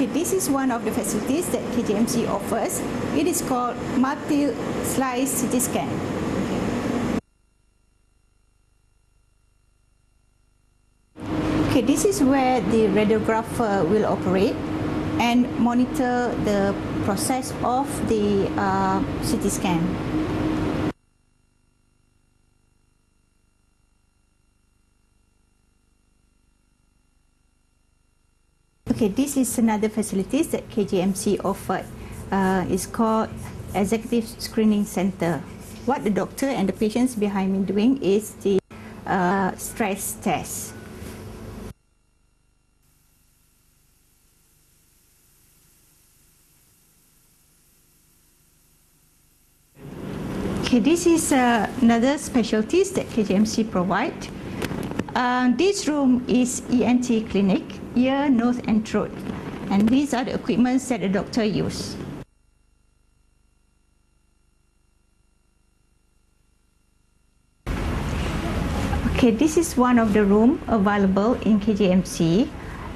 Okay, this is one of the facilities that KJMC offers. It is called multi-slice CT scan. Okay, this is where the radiographer will operate and monitor the process of the CT scan. Okay, this is another facilities that KJMC offered. It's called Executive Screening Center. What the doctor and the patients behind me doing is the stress test. Okay, this is another specialties that KJMC provide. This room is ENT clinic, ear, nose and throat. And these are the equipments that the doctor use. Okay, this is one of the room available in KJMC.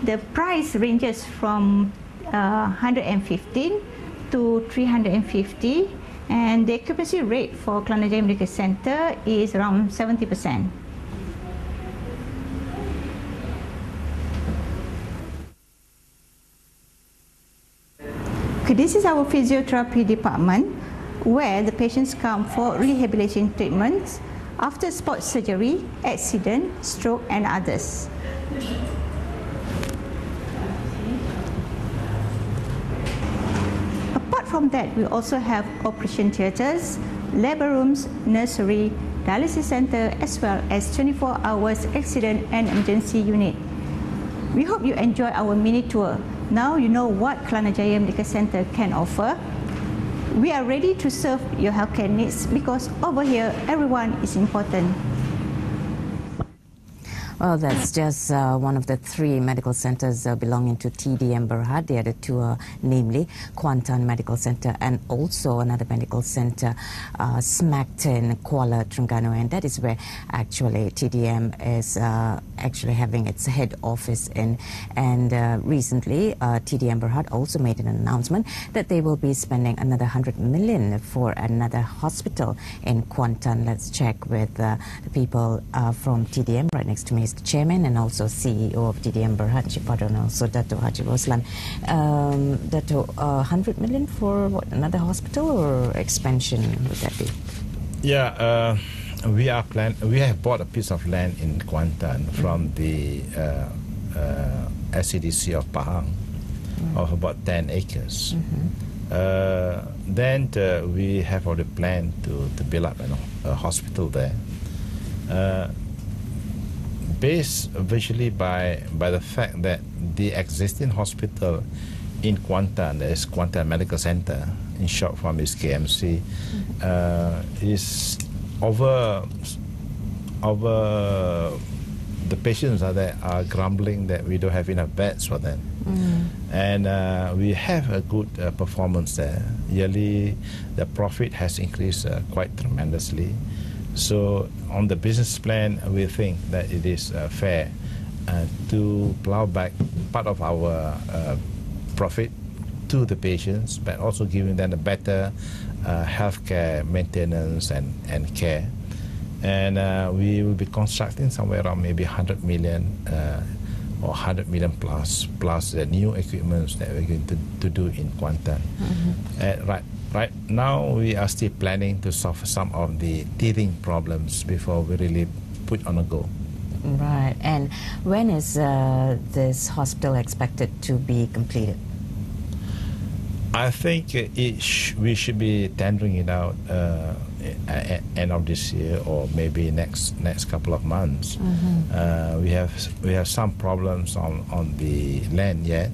The price ranges from 115 to 350. And the occupancy rate for Kelana Jaya Medical Center is around 70%. Okay, this is our physiotherapy department where the patients come for rehabilitation treatments after sports surgery, accident, stroke and others. From that, we also have operation theatres, labour rooms, nursery, dialysis centre, as well as 24 hours accident and emergency unit. We hope you enjoy our mini tour. Now you know what Kelana Jaya Medical Center can offer. We are ready to serve your healthcare needs because over here, everyone is important. Well, that's just one of the 3 medical centers belonging to TDM Berhad. The other 2 are namely Kuantan Medical Center and also another medical center smacked in Kuala Terengganu, and that is where actually TDM is actually having its head office in. And recently TDM Berhad also made an announcement that they will be spending another 100 million for another hospital in Kuantan. Let's check with the people from TDM right next to me. The Chairman and also CEO of TDM Berhad, Chik, and also Datuk Haji Roslan. Datuk, 100 million for what, another hospital or expansion would that be? Yeah, we have bought a piece of land in Kuantan from the SCDC of Pahang of about 10 acres. Then we have already planned to build up a hospital there. Based visually by the fact that the existing hospital in Kuantan, that is Kuantan Medical Center, in short form is KMC, is over the patients are grumbling that we don't have enough beds for them. And we have a good performance there. Yearly, the profit has increased quite tremendously. So on the business plan, we think that it is fair to plow back part of our profit to the patients, but also giving them a better healthcare maintenance and care. And we will be constructing somewhere around maybe 100 million or 100 million plus the new equipments that we're going to do in Kuantan. Right now, we are still planning to solve some of the teething problems before we really put on a go. Right. And when is this hospital expected to be completed? I think we should be tendering it out end of this year or maybe next couple of months. We have some problems on the land yet.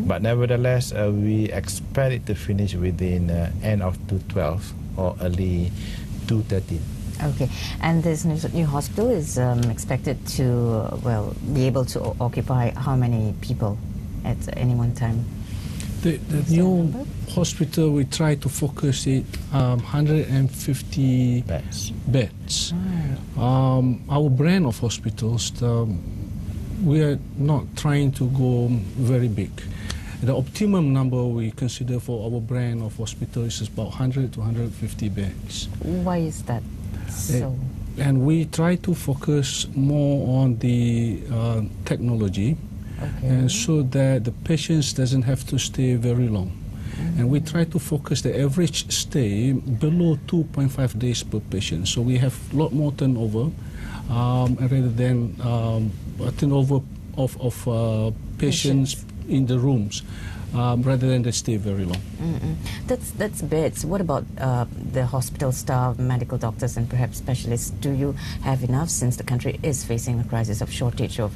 But nevertheless, we expect it to finish within end of 2012 or early 2013. Okay, and this new hospital is expected to, well, be able to occupy how many people at any one time? The new hospital, we try to focus it 150 beds. Our brand of hospitals, we are not trying to go very big. The optimum number we consider for our brand of hospital is about 100 to 150 beds. Why is that so? And we try to focus more on the technology, and so that the patients doesn't have to stay very long. And we try to focus the average stay below 2.5 days per patient. So we have a lot more turnover rather than a turnover of patients in the rooms, rather than they stay very long. That's beds. What about the hospital staff, medical doctors, and perhaps specialists? Do you have enough, since the country is facing a crisis of shortage of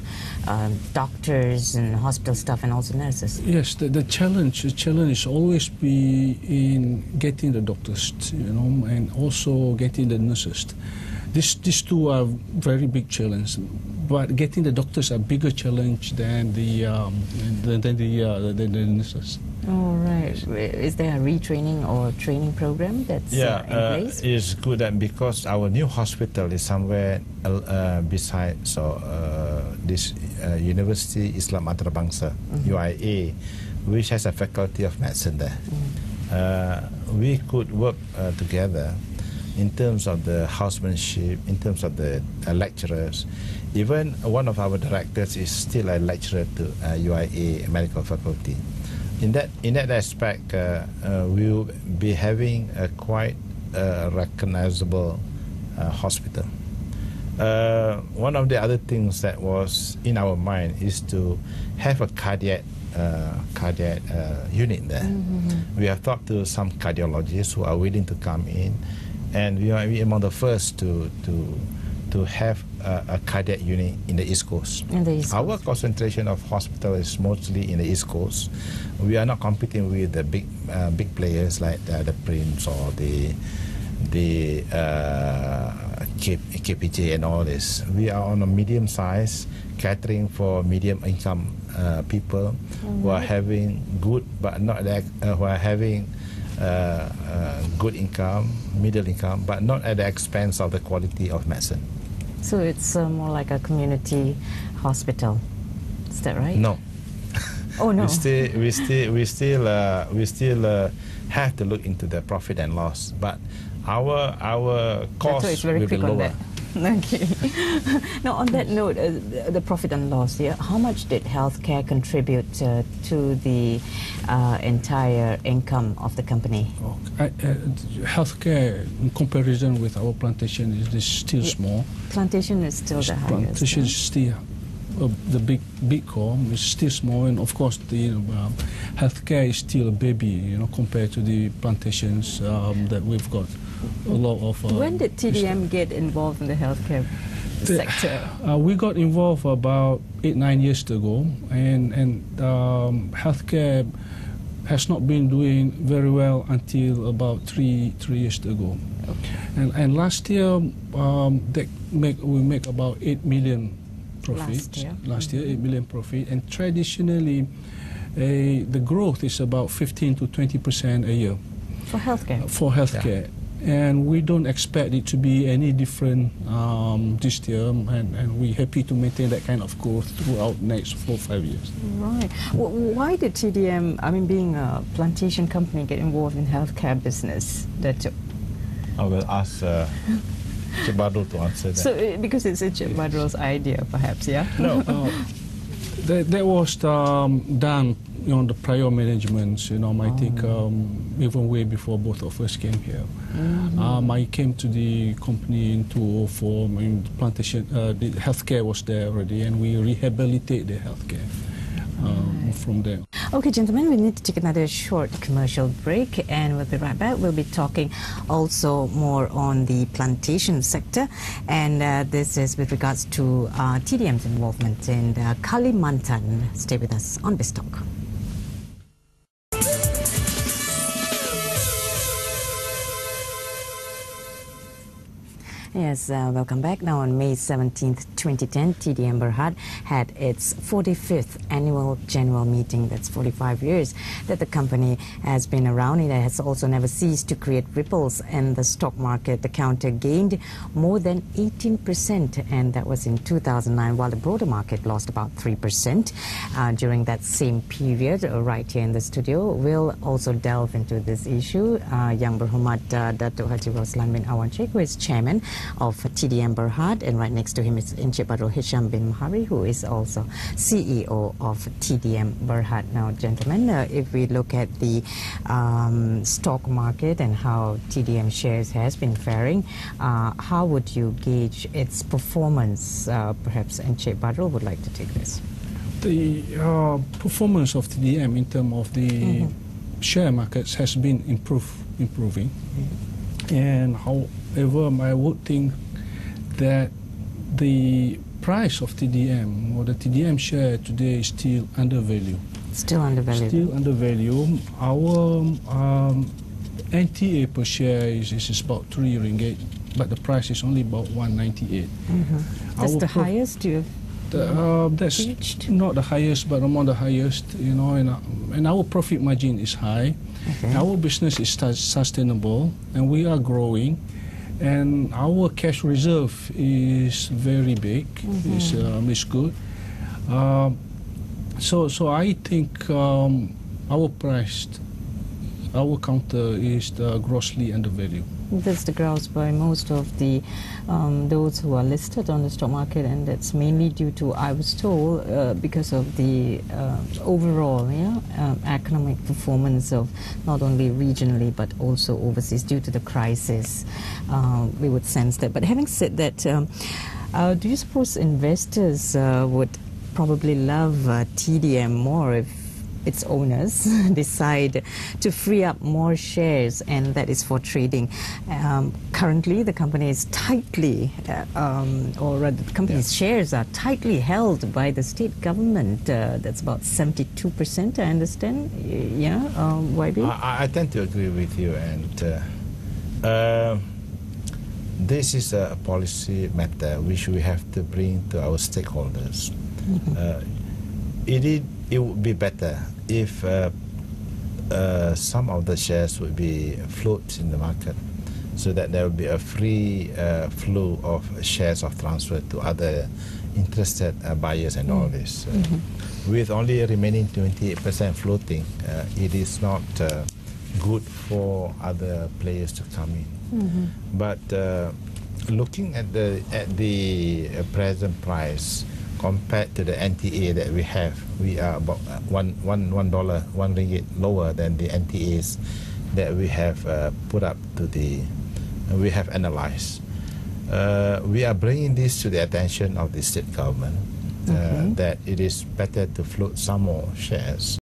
doctors and hospital staff and also nurses? Yes, the challenge always be in getting the doctors, and also getting the nurses. These two are very big challenge, but getting the doctors a bigger challenge than the nurses. All right. Is there a retraining or training program that's in place? It's good that because our new hospital is somewhere beside this University Islam Antarabangsa, UIA, which has a faculty of medicine there. We could work together in terms of the housemanship, in terms of the lecturers. Even one of our directors is still a lecturer to UIA medical faculty. In that aspect, we will be having a quite recognizable hospital. One of the other things that was in our mind is to have a cardiac unit there. We have talked to some cardiologists who are willing to come in, and we are among the first to have a cardiac unit in the East Coast. Our concentration of hospital is mostly in the East Coast. We are not competing with the big players like the Prince or the KPJ and all this. We are on a medium size, catering for medium income people who are having good, but not who are having good income, middle income, but not at the expense of the quality of medicine. So it's more like a community hospital. Is that right? No. Oh no. We still have to look into the profit and loss, but our cost will be lower. Okay. Now, on that note, the profit and loss here, how much did healthcare contribute to the entire income of the company? Healthcare, in comparison with our plantation, is still small. Plantation is still the highest. Plantation is still the big core is still small, and of course the healthcare is still a baby, compared to the plantations that we've got. A lot of. When did TDM get involved in the healthcare sector? We got involved about 8-9 years ago, and healthcare has not been doing very well until about 3 years ago. Okay. And last year we make about 8 million profit. Last year 8 million profit, and traditionally the growth is about 15 to 20% a year. For healthcare. For healthcare. Yeah. And we don't expect it to be any different this year, and we're happy to maintain that kind of growth throughout next 4 or 5 years. Right. Why did TDM, being a plantation company, get involved in healthcare business? Datuk? I will ask Chik Badrul to answer that. So, because it's Chik Badrul's idea, perhaps, yeah? No, that was done on the prior managements, I think even way before both of us came here. I came to the company in 2004. The plantation, the healthcare was there already, and we rehabilitate the healthcare from there. Okay, gentlemen, we need to take another short commercial break, and we'll be right back. We'll be talking also more on the plantation sector, and this is with regards to TDM's involvement in Kalimantan. Stay with us on BizTalk. Yes, welcome back. Now on May 17th, 2010, TDM Berhad had its 45th annual general meeting. That's 45 years that the company has been around. It has also never ceased to create ripples in the stock market. The counter gained more than 18%, and that was in 2009, while the broader market lost about 3% during that same period. Right here in the studio, we'll also delve into this issue. Yang Berhormat Datuk Haji Roslan bin Awang Chik, who is chairman of TDM Berhad, and right next to him is Chik Badrul Hisham bin Mahari, who is also CEO of TDM Berhad. Now, gentlemen, if we look at the stock market and how TDM shares has been faring, how would you gauge its performance? Perhaps Chik Badrul would like to take this. The performance of TDM in terms of the share markets has been improving. And however, I would think that the price of TDM or the TDM share today is still undervalued. Still undervalued. Still undervalued. Our NTA per share is about 3 ringgit, but the price is only about 198. That's the highest you've that's reached? Not the highest, but among the highest, you know, and our profit margin is high. Okay. Our business is sustainable, and we are growing, and our cash reserve is very big. It's good. So I think our price, our counter is grossly undervalued. That's the grouse by most of the those who are listed on the stock market, and that's mainly due to, I was told, because of the overall economic performance of not only regionally but also overseas due to the crisis. We would sense that. But having said that, do you suppose investors would probably love TDM more if its owners decide to free up more shares, and that is for trading? Currently, the company is tightly, or rather, the company's shares are tightly held by the state government. That's about 72%, I understand. Yeah, YB? I tend to agree with you, and this is a policy matter which we have to bring to our stakeholders. It would be better if some of the shares would be float in the market, so that there would be a free flow of shares of transfer to other interested buyers and all this. With only remaining 28% floating, it is not good for other players to come in. But looking at the present price, compared to the NTA that we have, we are about $1 ringgit lower than the NTAs that we have put up to we have analyzed. We are bringing this to the attention of the state government, that it is better to float some more shares